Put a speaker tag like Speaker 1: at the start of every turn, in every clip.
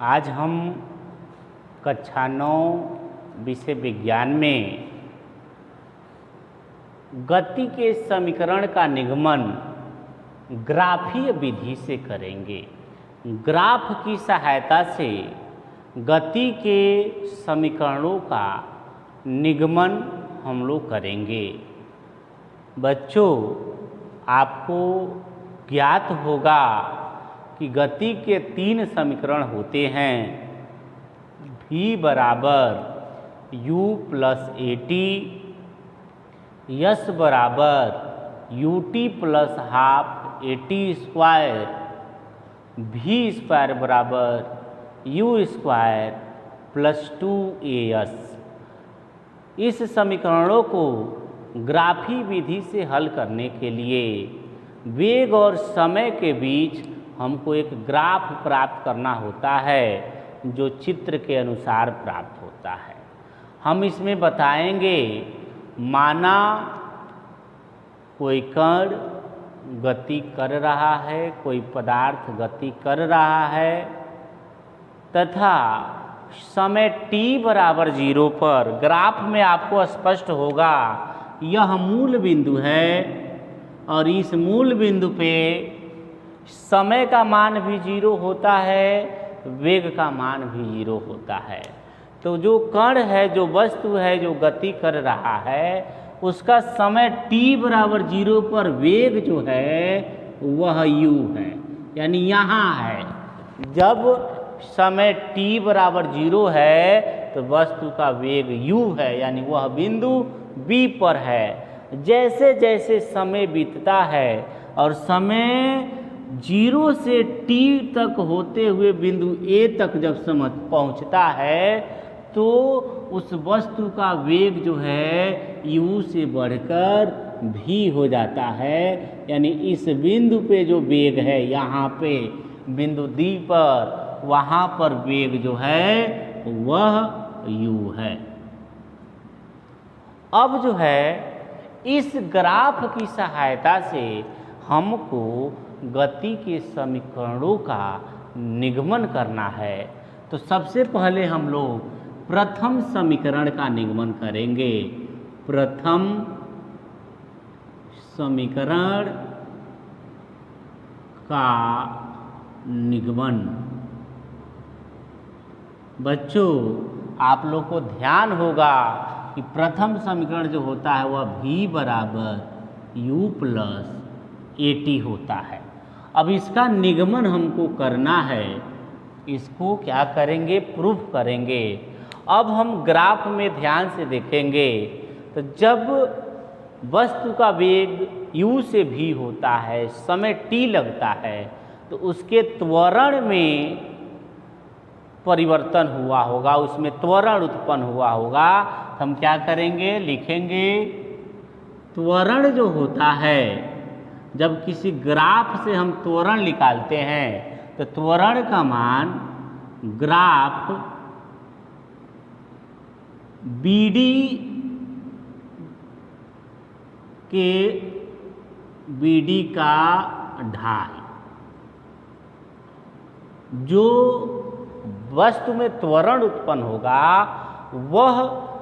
Speaker 1: आज हम कक्षा 9 विषय विज्ञान में गति के समीकरण का निगमन ग्राफीय विधि से करेंगे। ग्राफ की सहायता से गति के समीकरणों का निगमन हम लोग करेंगे। बच्चों, आपको ज्ञात होगा कि गति के 3 समीकरण होते हैं। v बराबर u प्लस at, यस बराबर ut plus half at square, v square बराबर u स्क्वायर प्लस 2as। इस समीकरणों को ग्राफी विधि से हल करने के लिए वेग और समय के बीच हमको एक ग्राफ प्राप्त करना होता है, जो चित्र के अनुसार प्राप्त होता है। हम इसमें बताएंगे, माना कोई कण गति कर रहा है, कोई पदार्थ गति कर रहा है तथा समय t बराबर 0 पर ग्राफ में आपको स्पष्ट होगा यह मूल बिंदु है और इस मूल बिंदु पे समय का मान भी 0 होता है, वेग का मान भी 0 होता है। तो जो कण है, जो वस्तु है जो गति कर रहा है, उसका समय t बराबर 0 पर वेग जो है वह u है, यानी यहाँ है। जब समय t बराबर 0 है तो वस्तु का वेग u है, यानी वह बिंदु B पर है। जैसे जैसे समय बीतता है और समय 0 से t तक होते हुए बिंदु A तक जब पहुंचता है तो उस वस्तु का वेग जो है u से बढ़कर v हो जाता है, यानी इस बिंदु पे जो वेग है, यहाँ पे बिंदु D पर, वहाँ पर वेग जो है वह u है। अब जो है इस ग्राफ की सहायता से हमको गति के समीकरणों का निगमन करना है। तो सबसे पहले हम लोग प्रथम समीकरण का निगमन करेंगे। प्रथम समीकरण का निगमन। बच्चों, आप लोग को ध्यान होगा कि प्रथम समीकरण जो होता है वह v बराबर u प्लस at होता है। अब इसका निगमन हमको करना है, इसको क्या करेंगे, प्रूफ करेंगे। अब हम ग्राफ में ध्यान से देखेंगे तो जब वस्तु का वेग u से v होता है, समय t लगता है, तो उसके त्वरण में परिवर्तन हुआ होगा, उसमें त्वरण उत्पन्न हुआ होगा। तो हम क्या करेंगे, लिखेंगे त्वरण जो होता है, जब किसी ग्राफ से हम त्वरण निकालते हैं तो त्वरण का मान ग्राफ BD के BD का ढाल, जो वस्तु में त्वरण उत्पन्न होगा वह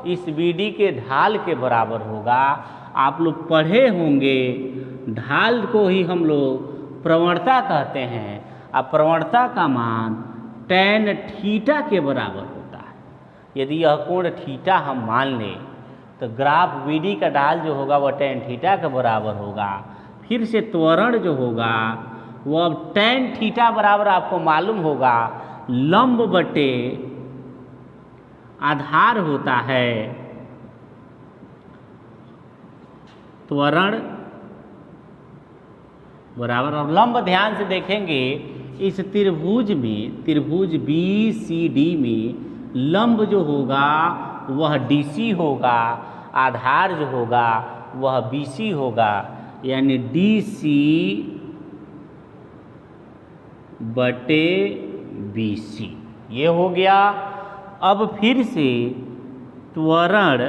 Speaker 1: इस BD के ढाल के बराबर होगा। आप लोग पढ़े होंगे, ढाल को ही हम लोग प्रवणता कहते हैं। अब प्रवणता का मान tan थीटा के बराबर होता है। यदि यह कोण थीटा हम मान लें तो ग्राफ BD का ढाल जो होगा वह tan थीटा के बराबर होगा। फिर से त्वरण जो होगा वह tan थीटा बराबर आपको मालूम होगा लंब बटे आधार होता है। त्वरण बराबर, और लंब ध्यान से देखेंगे इस त्रिभुज में, त्रिभुज BCD में लंब जो होगा वह DC होगा, आधार जो होगा वह BC होगा, यानी DC बटे BC। ये हो गया। अब फिर से त्वरण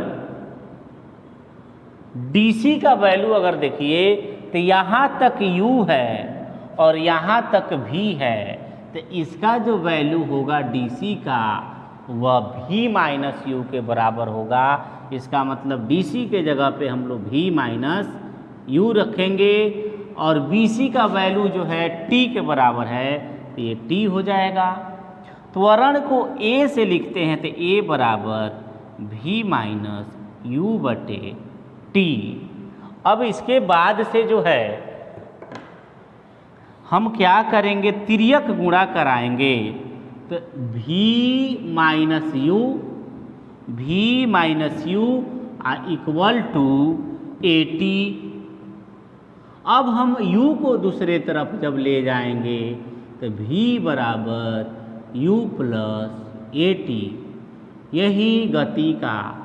Speaker 1: DC का वैल्यू अगर देखिए तो यहाँ तक u है और यहाँ तक v है, तो इसका जो वैल्यू होगा DC का वह V माइनस यू के बराबर होगा। इसका मतलब DC के जगह पे हम लोग V माइनस यू रखेंगे और BC का वैल्यू जो है T के बराबर है तो ये T हो जाएगा। त्वरण को A से लिखते हैं तो A बराबर V माइनस यू बटे T। अब इसके बाद से जो है हम क्या करेंगे, तिर्यक गुणा कराएंगे तो V minus u equal to AT। अब हम U को दूसरे तरफ जब ले जाएंगे तो V बराबर U प्लस AT। यही गति का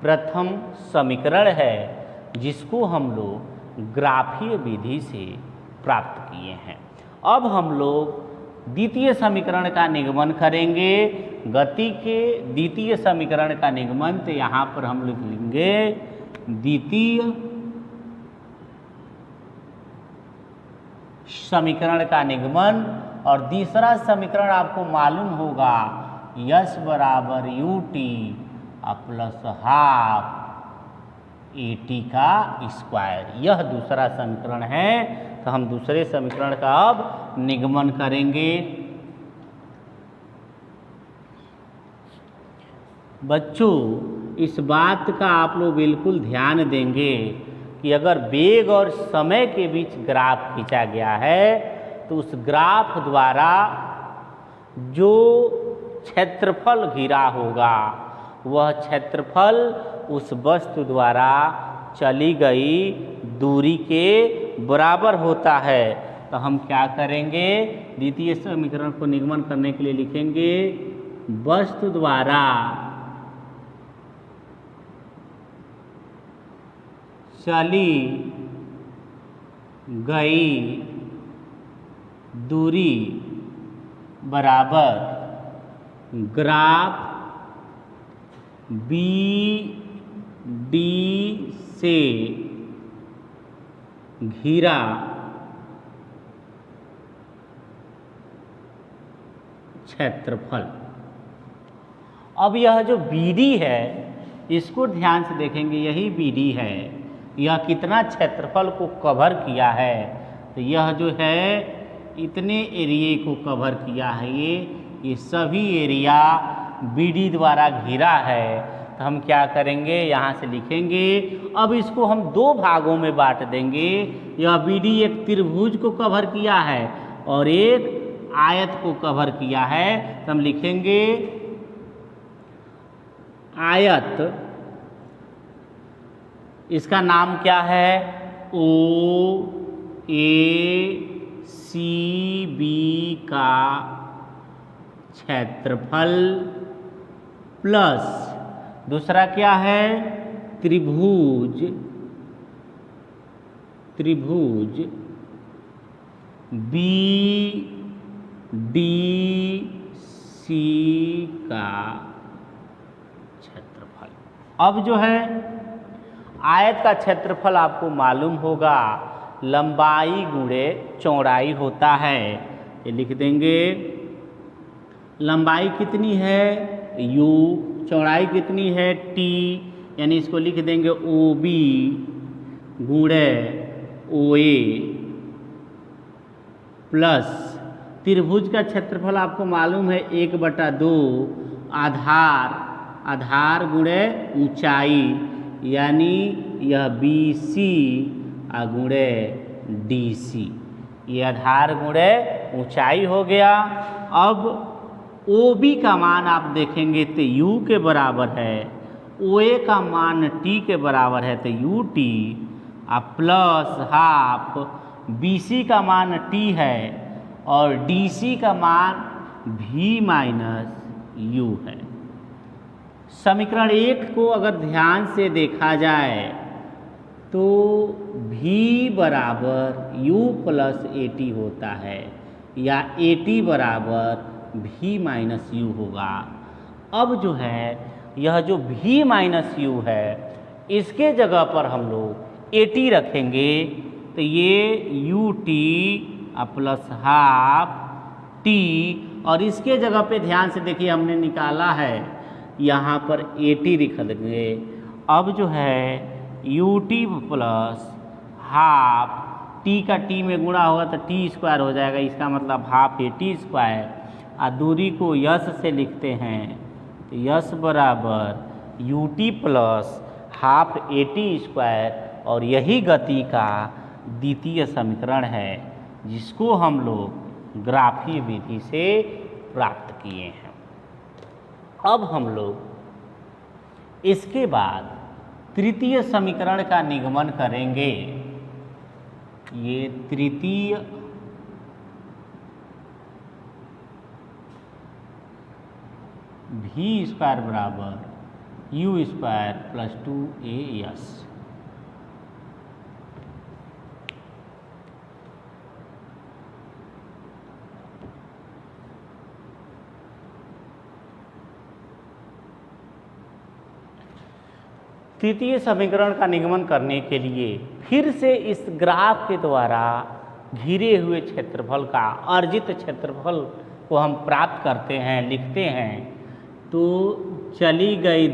Speaker 1: प्रथम समीकरण है जिसको हम लोग ग्राफीय विधि से प्राप्त किए हैं। अब हम लोग द्वितीय समीकरण का निगमन करेंगे। गति के द्वितीय समीकरण का निगमन तो यहाँ पर हम लिख लेंगे द्वितीय समीकरण का निगमन। और तीसरा समीकरण आपको मालूम होगा यस बराबर UT प्लस हाफ AT का स्क्वायर। यह दूसरा समीकरण है। तो हम दूसरे समीकरण का अब निगमन करेंगे। बच्चों इस बात का आप लोग बिल्कुल ध्यान देंगे कि अगर वेग और समय के बीच ग्राफ खींचा गया है तो उस ग्राफ द्वारा जो क्षेत्रफल घिरा होगा वह क्षेत्रफल उस वस्तु द्वारा चली गई दूरी के बराबर होता है। तो हम क्या करेंगे, द्वितीय समीकरण को निगमन करने के लिए लिखेंगे वस्तु द्वारा चली गई दूरी बराबर ग्राफ BD से घिरा क्षेत्रफल। अब यह जो BD है इसको ध्यान से देखेंगे, यही BD है। यह कितना क्षेत्रफल को कवर किया है, तो यह जो है इतने एरिया को कवर किया है। ये सभी एरिया BD द्वारा घिरा है। तो हम क्या करेंगे, यहाँ से लिखेंगे। अब इसको हम दो भागों में बांट देंगे। यह BD एक त्रिभुज को कवर किया है और एक आयत को कवर किया है। तो हम लिखेंगे आयत, इसका नाम क्या है OACB का क्षेत्रफल प्लस दूसरा क्या है त्रिभुज BDC का क्षेत्रफल। अब जो है आयत का क्षेत्रफल आपको मालूम होगा लंबाई गुणे चौड़ाई होता है। ये लिख देंगे लंबाई कितनी है U, चौड़ाई कितनी है T, यानी इसको लिख देंगे OB गुणे OA प्लस त्रिभुज का क्षेत्रफल आपको मालूम है 1/2 आधार गुणे ऊंचाई, यानी यह BC गुणे DC। ये आधार गुणे ऊंचाई हो गया। अब OB का मान आप देखेंगे तो U के बराबर है, OA का मान T के बराबर है तो UT प्लस हाफ BC का मान T है और DC का मान V माइनस U है। समीकरण 1 को अगर ध्यान से देखा जाए तो V बराबर U प्लस AT होता है या AT बराबर V माइनस U होगा। अब जो है यह जो V माइनस U है इसके जगह पर हम लोग AT रखेंगे तो ये UT प्लस हाफ टी, और इसके जगह पे ध्यान से देखिए हमने निकाला है यहाँ पर ए टी लिख देंगे। अब जो है U T plus half, T का टी में गुणा होगा तो टी स्क्वायर हो जाएगा, इसका मतलब हाफ ए टी स्क्वायर। और दूरी को यस से लिखते हैं तो यस बराबर U T plus half A T square, और यही गति का द्वितीय समीकरण है जिसको हम लोग ग्राफीय विधि से प्राप्त किए हैं। अब हम लोग इसके बाद तृतीय समीकरण का निगमन करेंगे। ये तृतीय भी स्क्वायर बराबर यू स्क्वायर प्लस 2as। तृतीय समीकरण का निगमन करने के लिए फिर से इस ग्राफ के द्वारा घिरे हुए क्षेत्रफल का अर्जित क्षेत्रफल को हम प्राप्त करते हैं, लिखते हैं। तो चली गई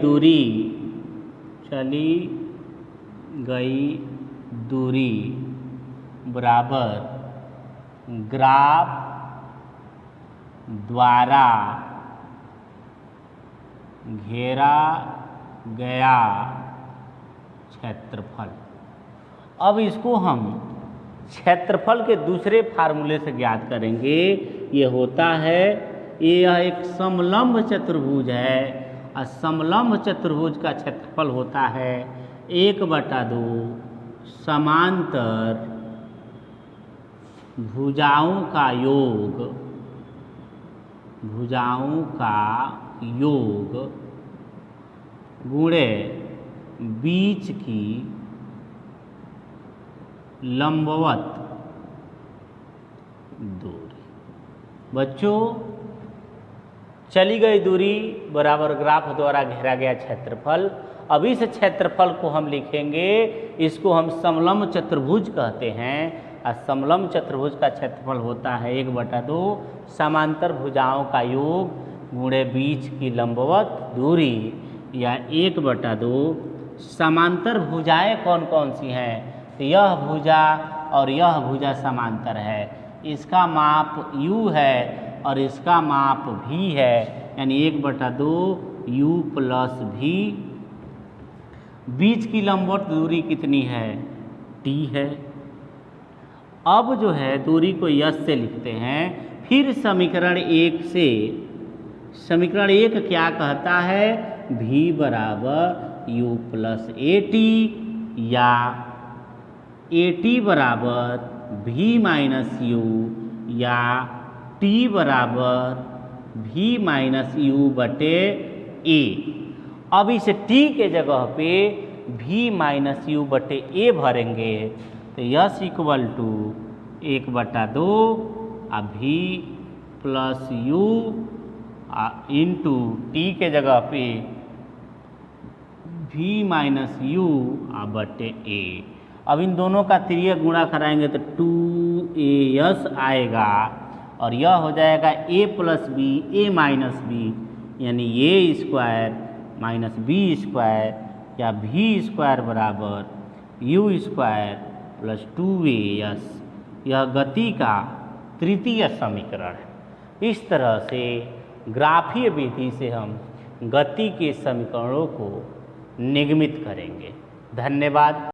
Speaker 1: दूरी बराबर ग्राफ द्वारा घेरा गया क्षेत्रफल। अब इसको हम क्षेत्रफल के दूसरे फार्मूले से ज्ञात करेंगे। ये होता है, यह एक समलंब चतुर्भुज है और समलंब चतुर्भुज का क्षेत्रफल होता है 1/2 समांतर भुजाओं का योग गुणे बीच की लंबवत दूरी। बच्चों, चली गई दूरी बराबर ग्राफ द्वारा घेरा गया क्षेत्रफल। अब इस क्षेत्रफल को हम लिखेंगे, इसको हम समलंब चतुर्भुज कहते हैं और समलंब चतुर्भुज का क्षेत्रफल होता है 1/2 समांतर भुजाओं का योग गुणे बीच की लंबवत दूरी, या 1/2 समांतर भुजाएं कौन कौन सी हैं। तो यह भुजा और यह भुजा समांतर है, इसका माप u है और इसका माप v है, यानी 1/2 u प्लस v। बीच की लंबवत दूरी कितनी है, t है। अब जो है दूरी को यस से लिखते हैं। फिर समीकरण 1 से, समीकरण 1 क्या कहता है, v बराबर u प्लस ए टी, या ए टी बराबर v माइनस u, या t बराबर v माइनस u बटे a। अब इस t के जगह पे v माइनस u बटे a भरेंगे तो s equal to 1/2 v plus u into t के जगह पे v माइनस u बटे a। अब इन दोनों का तिर्यक गुणा कराएंगे तो 2as आएगा और यह हो जाएगा a plus b a minus b, यानी a square minus b square, या v स्क्वायर बराबर u स्क्वायर प्लस 2as। यह गति का तृतीय समीकरण है। इस तरह से ग्राफीय विधि से हम गति के समीकरणों को निगमित करेंगे। धन्यवाद।